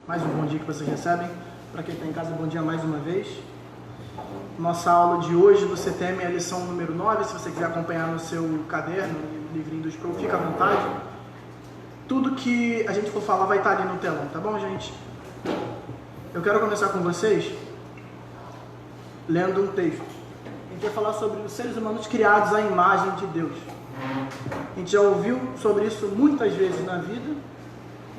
Mais um bom dia que vocês recebem. Para quem está em casa, bom dia mais uma vez. Nossa aula de hoje do CTM é a lição número 9. Se você quiser acompanhar no seu caderno, livrinho do Scroll, fica à vontade. Tudo que a gente for falar vai estar ali no telão, tá bom, gente? Eu quero começar com vocês lendo um texto. A gente vai falar sobre os seres humanos criados à imagem de Deus. A gente já ouviu sobre isso muitas vezes na vida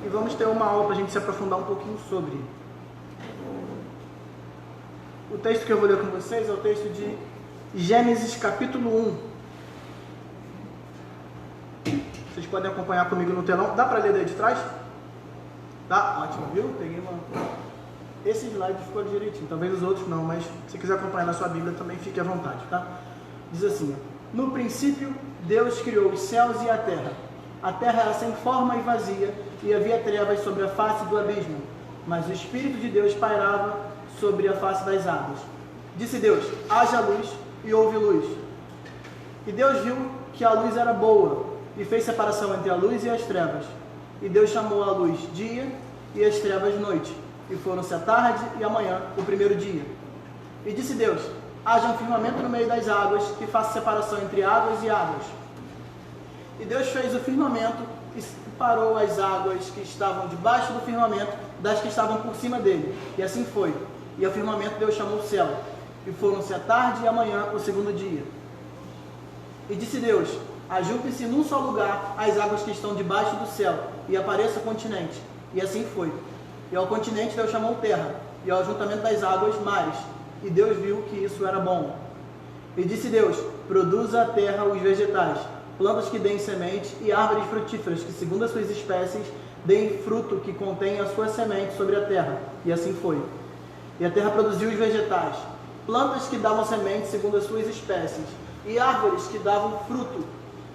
e vamos ter uma aula para a gente se aprofundar um pouquinho sobre. O texto que eu vou ler com vocês é o texto de Gênesis capítulo 1. Vocês podem acompanhar comigo no telão. Dá para ler daí de trás? Tá? Ótimo, viu? Peguei uma... Esse slide ficou direitinho, talvez os outros não, mas se quiser acompanhar na sua Bíblia também fique à vontade, tá? Diz assim: no princípio, Deus criou os céus e a terra. A terra era sem forma e vazia, e havia trevas sobre a face do abismo, mas o Espírito de Deus pairava sobre a face das águas. Disse Deus: haja luz, e houve luz. E Deus viu que a luz era boa, e fez separação entre a luz e as trevas. E Deus chamou a luz dia, e as trevas noite. E foram-se a tarde e a manhã, o primeiro dia. E disse Deus: haja um firmamento no meio das águas, que faça separação entre águas e águas. E Deus fez o firmamento e separou as águas que estavam debaixo do firmamento das que estavam por cima dele. E assim foi. E ao firmamento Deus chamou o céu. E foram-se a tarde e a manhã, o segundo dia. E disse Deus: ajuntem-se num só lugar as águas que estão debaixo do céu, e apareça o continente. E assim foi. E ao continente Deus chamou terra, e ao ajuntamento das águas, mares. E Deus viu que isso era bom. E disse Deus: produza a terra os vegetais, plantas que deem semente, e árvores frutíferas, que segundo as suas espécies, deem fruto que contém a sua semente sobre a terra. E assim foi. E a terra produziu os vegetais, plantas que davam semente segundo as suas espécies, e árvores que davam fruto,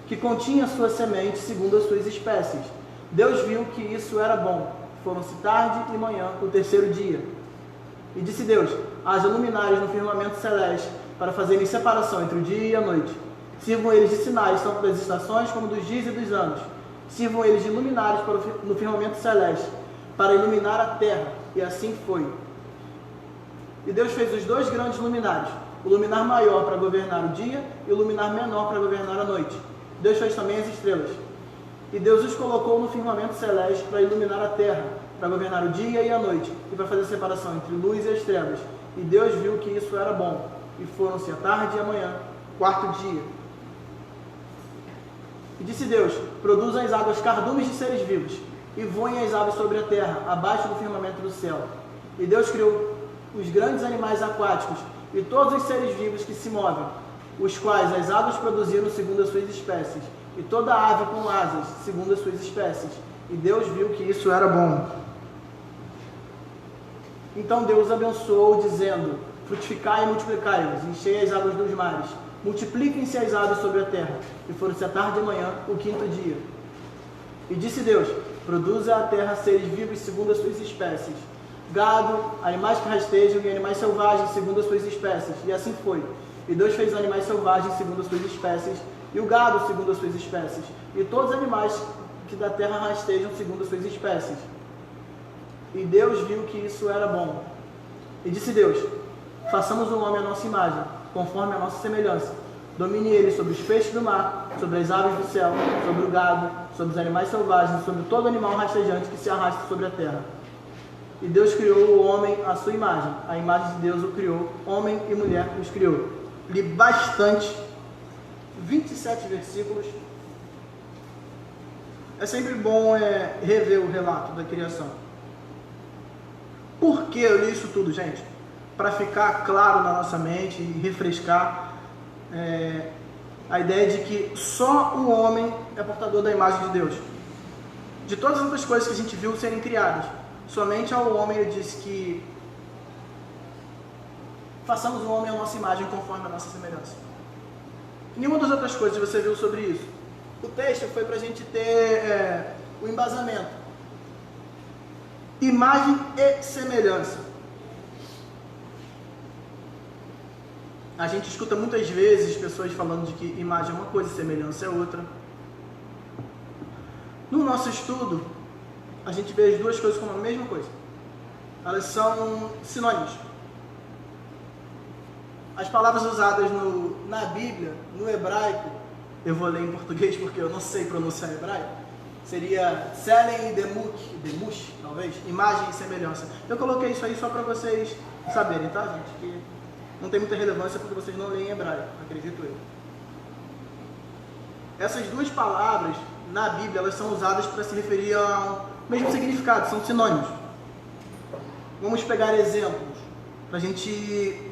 que continha a sua semente segundo as suas espécies. Deus viu que isso era bom. Foram-se tarde e manhã, o terceiro dia. E disse Deus: haja luminares no firmamento celeste, para fazerem separação entre o dia e a noite. Sirvam eles de sinais, tanto das estações como dos dias e dos anos. Sirvam eles de luminares no firmamento celeste, para iluminar a terra. E assim foi. E Deus fez os dois grandes luminares, o luminar maior para governar o dia e o luminar menor para governar a noite. Deus fez também as estrelas. E Deus os colocou no firmamento celeste para iluminar a terra, para governar o dia e a noite, e para fazer separação entre luz e as trevas. E Deus viu que isso era bom. E foram-se a tarde e a manhã, quarto dia. E disse Deus: produzam as águas cardumes de seres vivos, e voem as aves sobre a terra, abaixo do firmamento do céu. E Deus criou os grandes animais aquáticos, e todos os seres vivos que se movem, os quais as águas produziram segundo as suas espécies, e toda ave com asas, segundo as suas espécies. E Deus viu que isso era bom. Então Deus abençoou, dizendo: frutificai e multiplicai-vos, enchei as águas dos mares, multipliquem-se as aves sobre a terra. E foram-se a tarde e manhã, o quinto dia. E disse Deus: produza a terra seres vivos segundo as suas espécies, gado, animais que rastejam e animais selvagens segundo as suas espécies. E assim foi. E Deus fez animais selvagens segundo as suas espécies, e o gado segundo as suas espécies, e todos os animais que da terra rastejam segundo as suas espécies. E Deus viu que isso era bom. E disse Deus: façamos um homem à nossa imagem, conforme a nossa semelhança. Domine ele sobre os peixes do mar, sobre as aves do céu, sobre o gado, sobre os animais selvagens, sobre todo animal rastejante que se arrasta sobre a terra. E Deus criou o homem à sua imagem. A imagem de Deus o criou, homem e mulher os criou. Li bastante, 27 versículos. É sempre bom rever o relato da criação. Por que eu li isso tudo, gente? Para ficar claro na nossa mente e refrescar a ideia de que só o homem é portador da imagem de Deus. De todas as outras coisas que a gente viu serem criadas, somente ao homem ele disse que façamos o homem à nossa imagem conforme a nossa semelhança. Nenhuma das outras coisas você viu sobre isso. O texto foi para a gente ter o embasamento. Imagem e semelhança. A gente escuta muitas vezes pessoas falando de que imagem é uma coisa e semelhança é outra. No nosso estudo, a gente vê as duas coisas como a mesma coisa. elas são sinônimos. As palavras usadas na Bíblia, no hebraico, eu vou ler em português porque eu não sei pronunciar hebraico, seria Selem e Demush, talvez, imagem e semelhança. Eu coloquei isso aí só para vocês saberem, tá, gente? Que não tem muita relevância porque vocês não leem hebraico, acredito eu. Essas duas palavras, na Bíblia, elas são usadas para se referir ao mesmo significado, são sinônimos. Vamos pegar exemplos, para a gente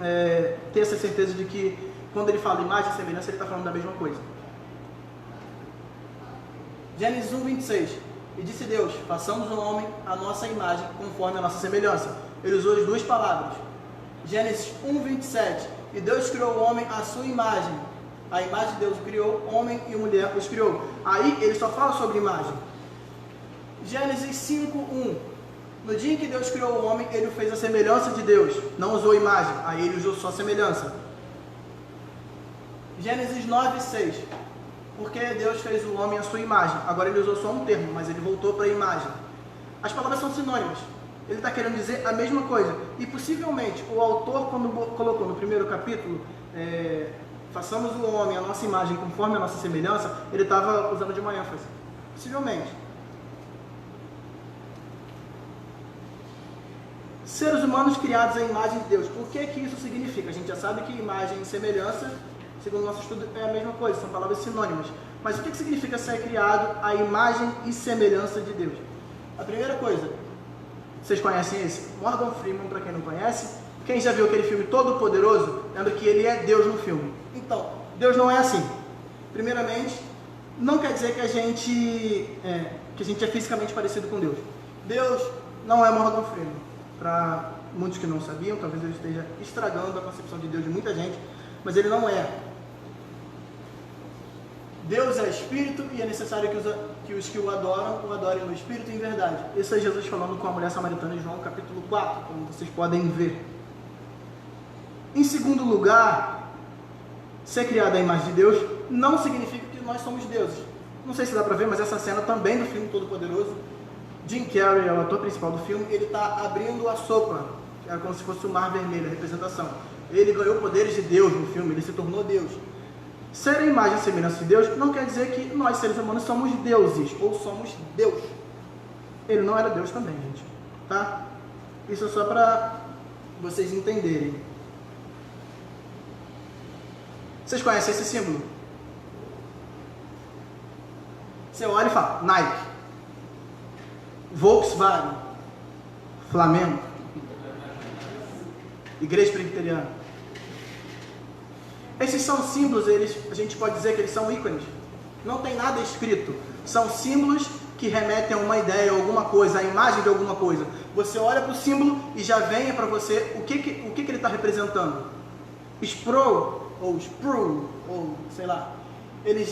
ter essa certeza de que quando ele fala imagem e semelhança, ele está falando da mesma coisa. Gênesis 1:26. E disse Deus, façamos um homem à nossa imagem, conforme a nossa semelhança. Ele usou as duas palavras. Gênesis 1:27. E Deus criou o homem à sua imagem. A imagem de Deus o criou, homem e mulher os criou. Aí ele só fala sobre imagem. Gênesis 5:1. No dia em que Deus criou o homem, ele o fez a semelhança de Deus. Não usou imagem, aí ele usou só semelhança. Gênesis 9:6. Porque Deus fez o homem à sua imagem. Agora ele usou só um termo, mas ele voltou para a imagem. As palavras são sinônimas. Ele está querendo dizer a mesma coisa. E possivelmente o autor, quando colocou no primeiro capítulo, façamos o homem à nossa imagem conforme a nossa semelhança, ele estava usando de uma ênfase. Possivelmente. Seres humanos criados à imagem de Deus. O que isso significa? A gente já sabe que imagem e semelhança, segundo o nosso estudo, é a mesma coisa, são palavras sinônimas. Mas o que significa ser criado à imagem e semelhança de Deus? A primeira coisa, vocês conhecem esse? Morgan Freeman, para quem não conhece. Quem já viu aquele filme Todo Poderoso, lembra que ele é Deus no filme. Então, Deus não é assim. Primeiramente, não quer dizer que a gente é fisicamente parecido com Deus. Deus não é Morgan Freeman. Para muitos que não sabiam, talvez eu esteja estragando a concepção de Deus de muita gente, mas ele não é. Deus é Espírito e é necessário que os que o adoram, o adorem no Espírito e em verdade. Isso é Jesus falando com a mulher samaritana em João capítulo 4, como vocês podem ver. Em segundo lugar, ser criado à imagem de Deus não significa que nós somos deuses. Não sei se dá para ver, mas essa cena também do filme Todo Poderoso, Jim Carrey é o ator principal do filme, ele está abrindo a sopa, que é como se fosse o mar vermelho, a representação. Ele ganhou poderes de Deus no filme, ele se tornou Deus. Ser a imagem e semelhança de Deus não quer dizer que nós, seres humanos, somos deuses, ou somos Deus. Ele não era Deus também, gente. Tá? Isso é só para vocês entenderem. Vocês conhecem esse símbolo? Você olha e fala, Nike. Volkswagen, Flamengo, Igreja Presbiteriana. Esses são símbolos, a gente pode dizer que eles são ícones. Não tem nada escrito. São símbolos que remetem a uma ideia, a alguma coisa, a imagem de alguma coisa. Você olha para o símbolo e já vem para você o que ele está representando. Spro, ou Spru, ou sei lá. Ele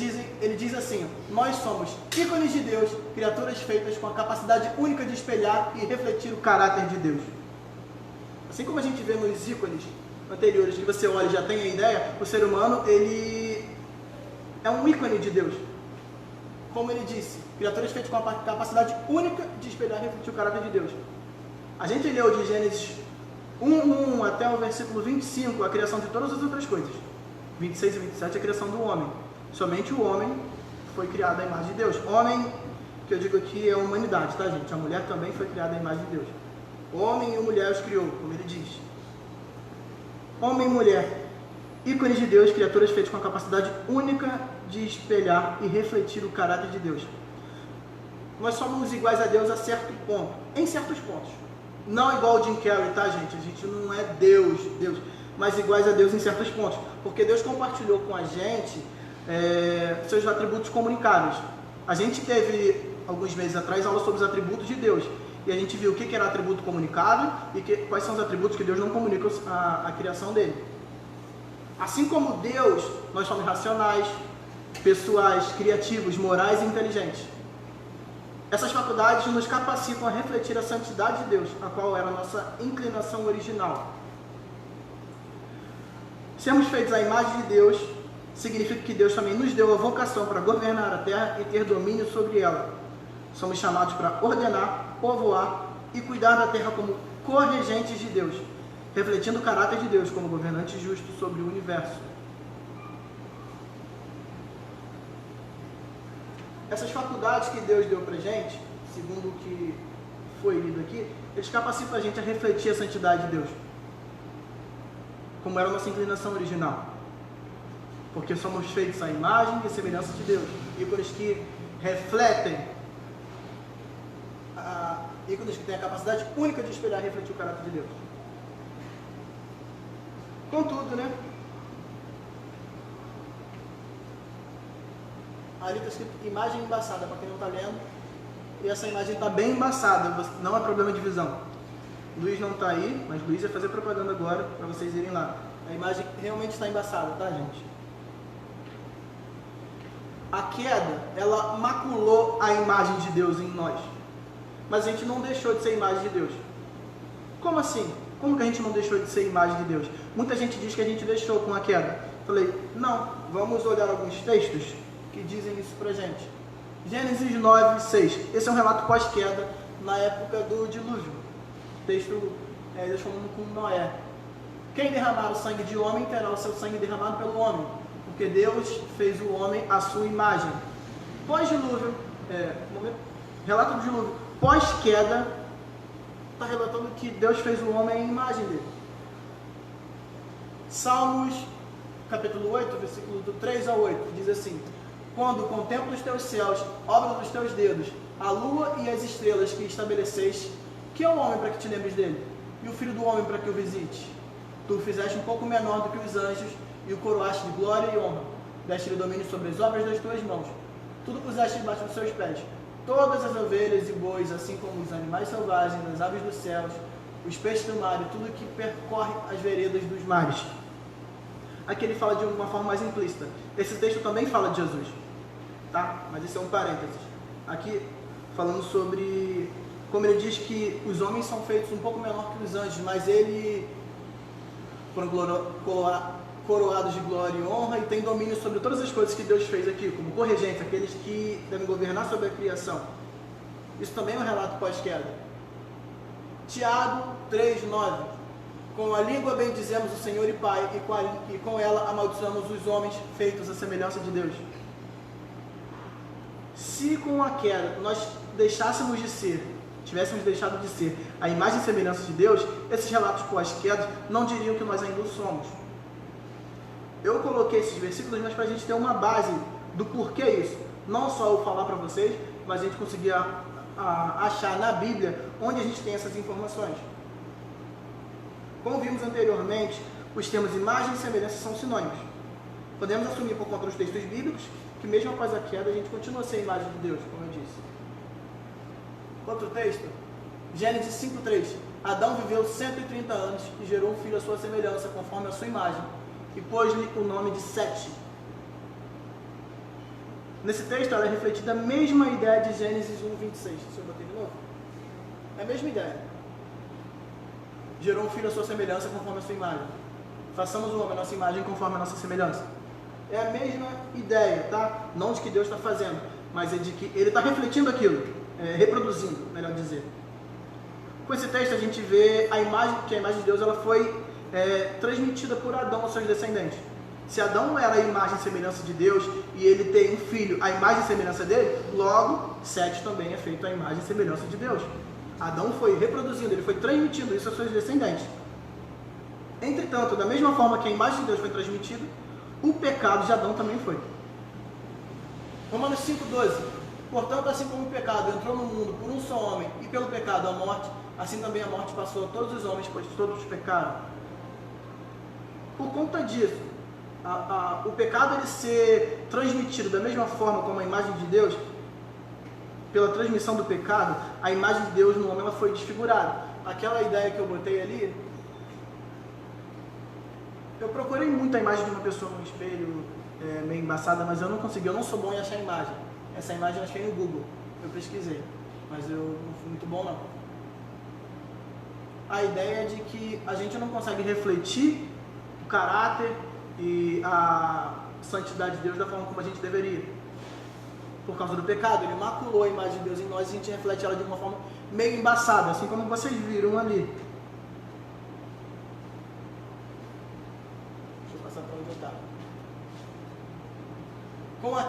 diz assim, nós somos ícones de Deus, criaturas feitas com a capacidade única de espelhar e refletir o caráter de Deus. Assim como a gente vê nos ícones anteriores, que você olha e já tem a ideia, o ser humano, ele é um ícone de Deus. Como ele disse, criaturas feitas com a capacidade única de espelhar e refletir o caráter de Deus. A gente leu de Gênesis 1:1 até o versículo 25, a criação de todas as outras coisas. 26 e 27 a criação do homem. Somente o homem foi criado à imagem de Deus. Homem, que eu digo aqui, é a humanidade, tá, gente? A mulher também foi criada à imagem de Deus. O homem e a mulher os criou, como ele diz. Homem e mulher, ícones de Deus, criaturas feitas com a capacidade única de espelhar e refletir o caráter de Deus. Nós somos iguais a Deus a certo ponto, em certos pontos. Não igual o Jim Carrey, tá, gente? A gente não é Deus, mas iguais a Deus em certos pontos. Porque Deus compartilhou com a gente seus atributos comunicáveis. A gente teve, alguns meses atrás, aula sobre os atributos de Deus. E a gente viu o que era atributo comunicável e quais são os atributos que Deus não comunica à criação dele. Assim como Deus, nós somos racionais, pessoais, criativos, morais e inteligentes. Essas faculdades nos capacitam a refletir a santidade de Deus, a qual era a nossa inclinação original. Sermos feitos à imagem de Deus significa que Deus também nos deu a vocação para governar a terra e ter domínio sobre ela. Somos chamados para ordenar, povoar e cuidar da terra como corregentes de Deus, refletindo o caráter de Deus como governante justo sobre o universo. Essas faculdades que Deus deu pra gente, segundo o que foi lido aqui, eles capacitam a gente a refletir a santidade de Deus, como era a nossa inclinação original. Porque somos feitos à imagem e semelhança de Deus. Ícones que refletem, ícones que têm a capacidade única de espelhar e refletir o caráter de Deus. Contudo, né? Ali está escrito imagem embaçada, para quem não está lendo. E essa imagem está bem embaçada, não é problema de visão. Luiz não está aí, mas Luiz vai fazer propaganda agora para vocês irem lá. A imagem realmente está embaçada, tá, gente? A queda, ela maculou a imagem de Deus em nós. Mas a gente não deixou de ser imagem de Deus. Como assim? Como que a gente não deixou de ser imagem de Deus? Muita gente diz que a gente deixou com a queda. Falei, não, vamos olhar alguns textos que dizem isso pra gente. Gênesis 9, 6. Esse é um relato pós-queda, na época do dilúvio. Texto, Deus falando com Noé. Quem derramar o sangue de homem, terá o seu sangue derramado pelo homem, porque Deus fez o homem à sua imagem. Pós-dilúvio, relato do dilúvio, pós-queda, está relatando que Deus fez o homem à imagem dele. Salmos, capítulo 8, versículo do 3 a 8, diz assim: quando contemplo os teus céus, obra dos teus dedos, a lua e as estrelas que estabeleceste, que é o homem para que te lembres dele? E o filho do homem para que o visites? Tu o fizeste um pouco menor do que os anjos, e o coroaste de glória e honra. Deste-lhe domínio sobre as obras das tuas mãos. Tudo puseste debaixo dos seus pés. Todas as ovelhas e bois, assim como os animais selvagens, as aves dos céus, os peixes do mar e tudo que percorre as veredas dos mares. Aqui ele fala de uma forma mais implícita. Esse texto também fala de Jesus, tá? Mas esse é um parênteses. Aqui, falando sobre como ele diz que os homens são feitos um pouco menor que os anjos, mas ele foram coroados de glória e honra e tem domínio sobre todas as coisas que Deus fez aqui, como corregentes, aqueles que devem governar sobre a criação. Isso também é um relato pós-queda. Tiago 3:9. Com a língua bendizemos o Senhor e Pai, e com ela amaldiçoamos os homens feitos à semelhança de Deus. Se com a queda nós deixássemos de ser, tivéssemos deixado de ser a imagem e semelhança de Deus, esses relatos pós-queda não diriam que nós ainda o somos. Eu coloquei esses versículos, mas para a gente ter uma base do porquê isso. Não só eu falar para vocês, mas a gente conseguir achar na Bíblia onde a gente tem essas informações. Como vimos anteriormente, os termos imagem e semelhança são sinônimos. Podemos assumir por conta dos textos bíblicos que mesmo após a queda a gente continua a ser a imagem de Deus, como eu disse. Outro texto, Gênesis 5:3. Adão viveu 130 anos e gerou um filho à sua semelhança, conforme a sua imagem, e pôs-lhe o nome de Sete. Nesse texto ela é refletida a mesma ideia de Gênesis 1:26. Deixa eu botar de novo. É a mesma ideia. Gerou um filho à sua semelhança, conforme a sua imagem. Façamos o homem à nossa imagem, conforme a nossa semelhança. É a mesma ideia, tá? Não de que Deus está fazendo, mas é de que ele está refletindo aquilo, reproduzindo, melhor dizer. Com esse texto a gente vê a imagem, que a imagem de Deus ela foi transmitida por Adão aos seus descendentes. Se Adão era a imagem e semelhança de Deus e ele tem um filho, a imagem e semelhança dele, logo Sete também é feito a imagem e semelhança de Deus. Adão foi reproduzindo, ele foi transmitindo isso aos seus descendentes. Entretanto, da mesma forma que a imagem de Deus foi transmitida, o pecado de Adão também foi. Romanos 5:12. Portanto, assim como o pecado entrou no mundo por um só homem e pelo pecado a morte, assim também a morte passou a todos os homens, pois todos pecaram. Por conta disso, o pecado ele ser transmitido da mesma forma como a imagem de Deus, pela transmissão do pecado, a imagem de Deus no homem ela foi desfigurada. Aquela ideia que eu botei ali, eu procurei muito a imagem de uma pessoa no espelho, meio embaçada, mas eu não consegui, eu não sou bom em achar imagem. Essa imagem eu achei no Google, eu pesquisei, mas eu não fui muito bom não. A ideia é de que a gente não consegue refletir o caráter e a santidade de Deus da forma como a gente deveria. por causa do pecado. Ele maculou a imagem de Deus em nós e a gente reflete ela de uma forma meio embaçada, assim como vocês viram ali. Deixa eu passar para onde eu estava. Com a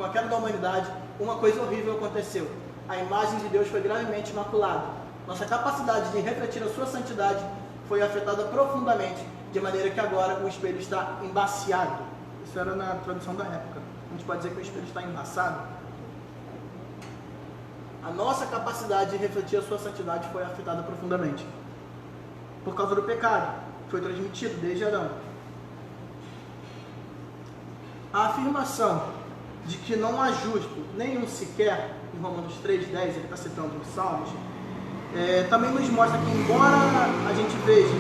queda da humanidade, uma coisa horrível aconteceu. A imagem de Deus foi gravemente maculada. Nossa capacidade de refletir a sua santidade foi afetada profundamente, de maneira que agora o espelho está embaciado. Isso era na tradução da época. A gente pode dizer que o espelho está embaçado. A nossa capacidade de refletir a sua santidade foi afetada profundamente. Por causa do pecado. Foi transmitido desde Adão. A afirmação de que não há justo nenhum sequer, em Romanos 3:10, ele está citando os Salmos, também nos mostra que, embora a gente veja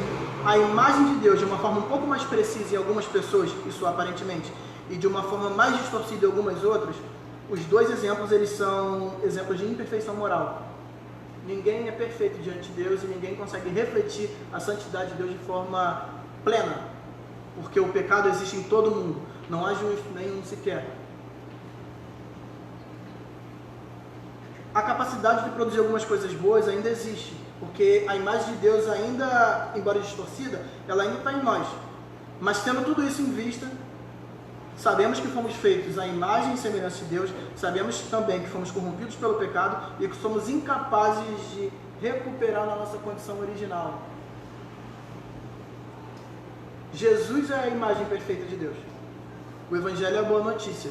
a imagem de Deus de uma forma um pouco mais precisa em algumas pessoas, isso aparentemente, e de uma forma mais distorcida em algumas outras, os dois exemplos, eles são exemplos de imperfeição moral. Ninguém é perfeito diante de Deus e ninguém consegue refletir a santidade de Deus de forma plena, porque o pecado existe em todo mundo, não há justo nenhum sequer. A capacidade de produzir algumas coisas boas ainda existe, porque a imagem de Deus ainda, embora distorcida, ela ainda está em nós. Mas tendo tudo isso em vista, sabemos que fomos feitos à imagem e semelhança de Deus, sabemos também que fomos corrompidos pelo pecado e que somos incapazes de recuperar a nossa condição original. Jesus é a imagem perfeita de Deus. O Evangelho é a boa notícia.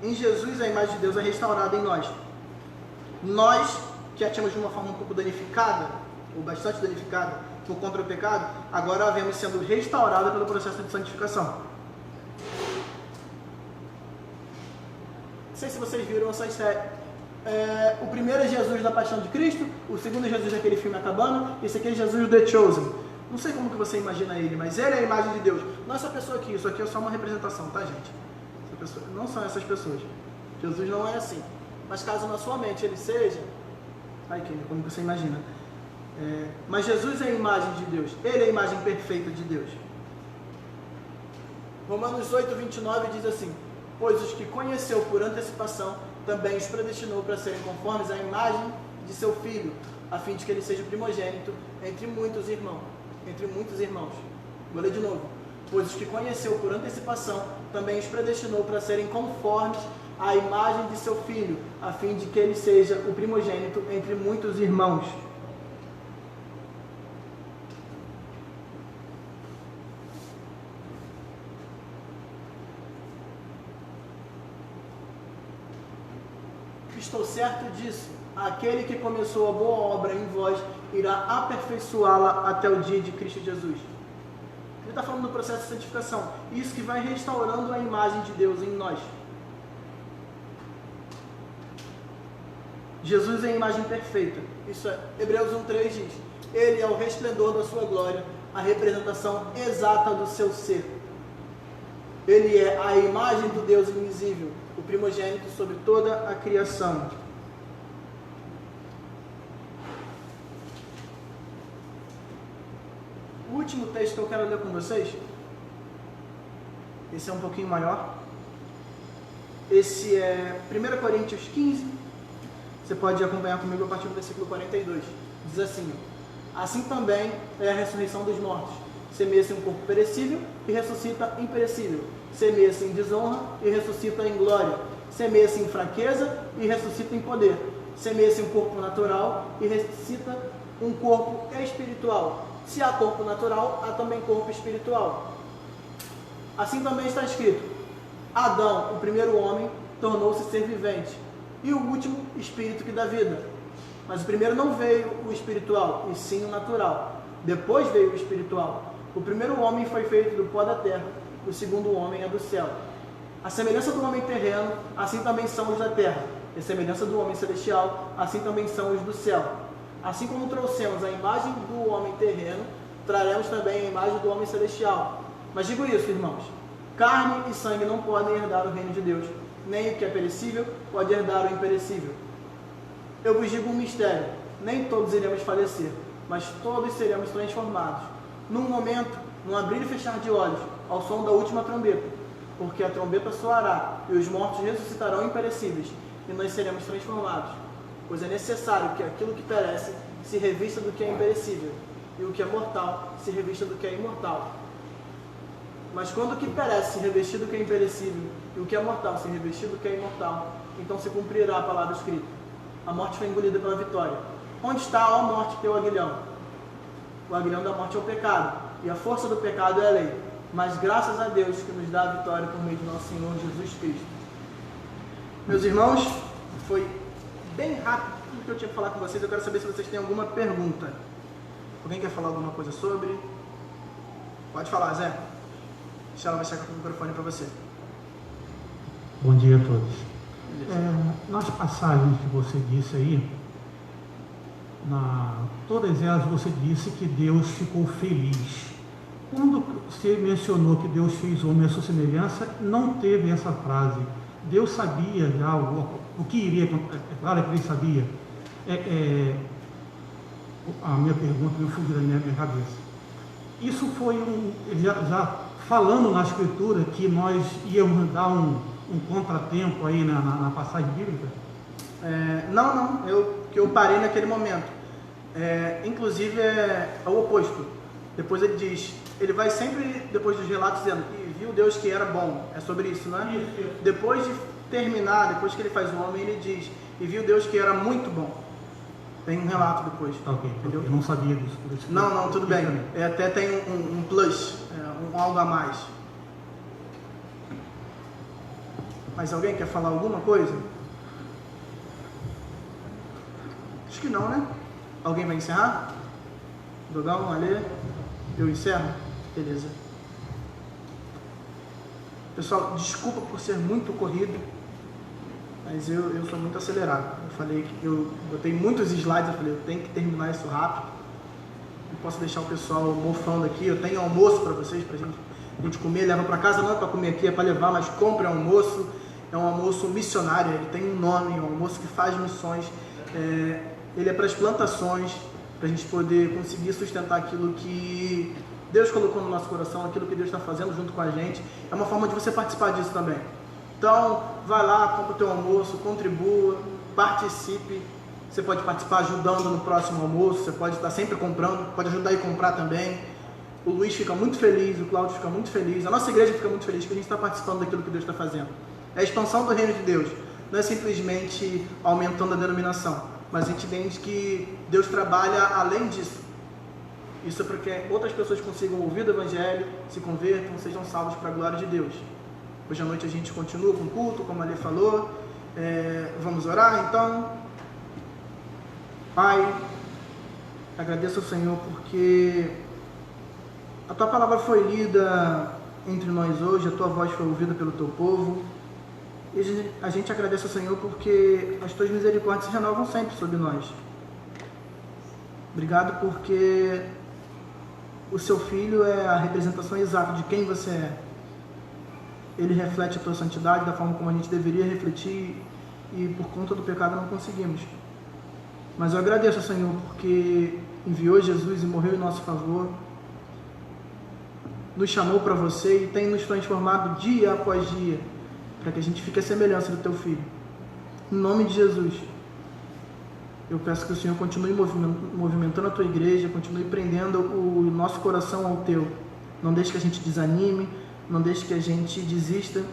Em Jesus, a imagem de Deus é restaurada em nós. Nós, que a tínhamos de uma forma um pouco danificada, ou bastante danificada, por conta do pecado, agora a vemos sendo restaurada pelo processo de santificação. Não sei se vocês viram essa série. O primeiro é Jesus da Paixão de Cristo, o segundo é Jesus daquele filme Acabando, esse aqui é Jesus do The Chosen. Não sei como que você imagina ele, mas ele é a imagem de Deus. Não essa pessoa aqui, isso aqui é só uma representação, tá, gente? Não são essas pessoas. Jesus não é assim. Mas caso na sua mente ele seja, como você imagina. Mas Jesus é a imagem de Deus. Ele é a imagem perfeita de Deus. Romanos 8:29 diz assim: pois os que conheceu por antecipação, também os predestinou para serem conformes à imagem de seu Filho, a fim de que ele seja primogênito entre muitos irmãos. Vou ler de novo. Pois os que conheceu por antecipação, também os predestinou para serem conformes à imagem de seu Filho, a fim de que ele seja o primogênito entre muitos irmãos. Estou certo disso. Aquele que começou a boa obra em vós, irá aperfeiçoá-la até o dia de Cristo Jesus. Ele está falando do processo de santificação. Isso que vai restaurando a imagem de Deus em nós. Jesus é a imagem perfeita. Isso é, Hebreus 1:3 diz: ele é o resplendor da sua glória, a representação exata do seu ser. Ele é a imagem do Deus invisível, o primogênito sobre toda a criação. O último texto que eu quero ler com vocês, esse é um pouquinho maior. Esse é 1 Coríntios 15. Você pode acompanhar comigo a partir do versículo 42. Diz assim: assim também é a ressurreição dos mortos. Semeia-se um corpo perecível e ressuscita imperecível. Semeia-se em desonra e ressuscita em glória. Semeia-se em fraqueza e ressuscita em poder. Semeia-se um corpo natural e ressuscita um corpo espiritual. Se há corpo natural, há também corpo espiritual. Assim também está escrito: Adão, o primeiro homem, tornou-se ser vivente, e o último, espírito que dá vida. Mas o primeiro não veio o espiritual, e sim o natural. Depois veio o espiritual. O primeiro homem foi feito do pó da terra, o segundo homem é do céu. A semelhança do homem terreno, assim também são os da terra. E a semelhança do homem celestial, assim também são os do céu. Assim como trouxemos a imagem do homem terreno, traremos também a imagem do homem celestial. Mas digo isso, irmãos: carne e sangue não podem herdar o reino de Deus, nem o que é perecível pode herdar o imperecível. Eu vos digo um mistério: nem todos iremos falecer, mas todos seremos transformados. Num momento, num abrir e fechar de olhos, ao som da última trombeta. porque a trombeta soará e os mortos ressuscitarão imperecíveis, e nós seremos transformados. Pois é necessário que aquilo que perece se revista do que é imperecível, e o que é mortal se revista do que é imortal. Mas quando o que perece se revestir do que é imperecível, e o que é mortal se revestir do que é imortal, então se cumprirá a palavra escrita: a morte foi engolida pela vitória. Onde está, ó morte, teu aguilhão? O aguilhão da morte é o pecado, e a força do pecado é a lei. Mas graças a Deus que nos dá a vitória por meio de nosso Senhor Jesus Cristo. Meus irmãos, foi bem rápido tudo que eu tinha que falar com vocês. Eu quero saber se vocês têm alguma pergunta. Alguém quer falar alguma coisa sobre? Pode falar, Zé. Deixa ela mexer com o microfone para você. Bom dia a todos. Nas passagens que você disse aí, todas elas você disse que Deus ficou feliz. Quando você mencionou que Deus fez homem à sua semelhança, não teve essa frase. Deus sabia já o que iria acontecer. É claro que ele sabia. A minha pergunta me fugiu da minha cabeça. Isso foi já falando na Escritura que nós íamos dar um contratempo aí na passagem bíblica? Não, eu parei naquele momento. Inclusive é o oposto. Depois ele diz, ele vai sempre, depois dos relatos, dizendo que viu Deus que era bom. É sobre isso, não é? Isso. Depois de terminar, depois que ele faz o homem, ele diz, e viu Deus que era muito bom. Tem um relato depois. Ok, entendeu? Eu não sabia disso. Não, tudo bem. Até tem um plus, algo a mais. Mas alguém quer falar alguma coisa? Acho que não, né? Alguém vai encerrar? Dogão, Alê? Eu encerro? Beleza. Pessoal, desculpa por ser muito corrido, mas eu sou muito acelerado. Eu falei que eu botei muitos slides, eu falei, eu tenho que terminar isso rápido. Não posso deixar o pessoal mofando aqui. Eu tenho almoço para vocês, pra gente comer. Leva para casa, não é para comer aqui, é para levar, mas compre almoço. É um almoço missionário, ele tem um nome, é um almoço que faz missões. Ele é para as plantações, para a gente poder conseguir sustentar aquilo que Deus colocou no nosso coração, aquilo que Deus está fazendo junto com a gente. É uma forma de você participar disso também. Então, vai lá, compra o teu almoço, contribua, participe. Você pode participar ajudando no próximo almoço, você pode estar sempre comprando, pode ajudar e comprar também. O Luiz fica muito feliz, o Cláudio fica muito feliz, a nossa igreja fica muito feliz que a gente está participando daquilo que Deus está fazendo. É a expansão do reino de Deus, não é simplesmente aumentando a denominação, mas a gente entende que Deus trabalha além disso. Isso é para que outras pessoas consigam ouvir o Evangelho, se convertam, sejam salvos para a glória de Deus. Hoje à noite a gente continua com o culto, como a Lê falou. Vamos orar então. Pai, agradeço ao Senhor porque a Tua palavra foi lida entre nós hoje, a Tua voz foi ouvida pelo Teu povo. E a gente agradece ao Senhor porque as Tuas misericórdias se renovam sempre sobre nós. Obrigado porque o Seu Filho é a representação exata de quem Você é. Ele reflete a Tua santidade da forma como a gente deveria refletir e por conta do pecado não conseguimos. Mas eu agradeço ao Senhor porque enviou Jesus e morreu em nosso favor, nos chamou para Você e tem nos transformado dia após dia, para que a gente fique a semelhança do Teu Filho. Em nome de Jesus, eu peço que o Senhor continue movimentando a Tua igreja, continue prendendo o nosso coração ao Teu. Não deixe que a gente desanime, não deixe que a gente desista,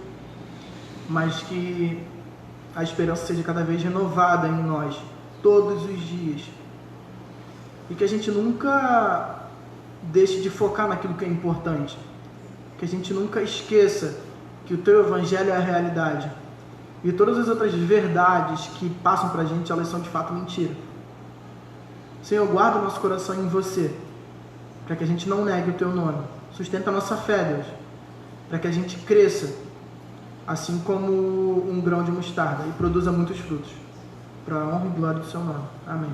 mas que a esperança seja cada vez renovada em nós, todos os dias. E que a gente nunca deixe de focar naquilo que é importante. Que a gente nunca esqueça que o Teu Evangelho é a realidade. E todas as outras verdades que passam para a gente, elas são de fato mentira. Senhor, guarda o nosso coração em Você, para que a gente não negue o Teu nome. Sustenta a nossa fé, Deus, para que a gente cresça, assim como um grão de mostarda, e produza muitos frutos, para a honra e glória do Seu nome. Amém.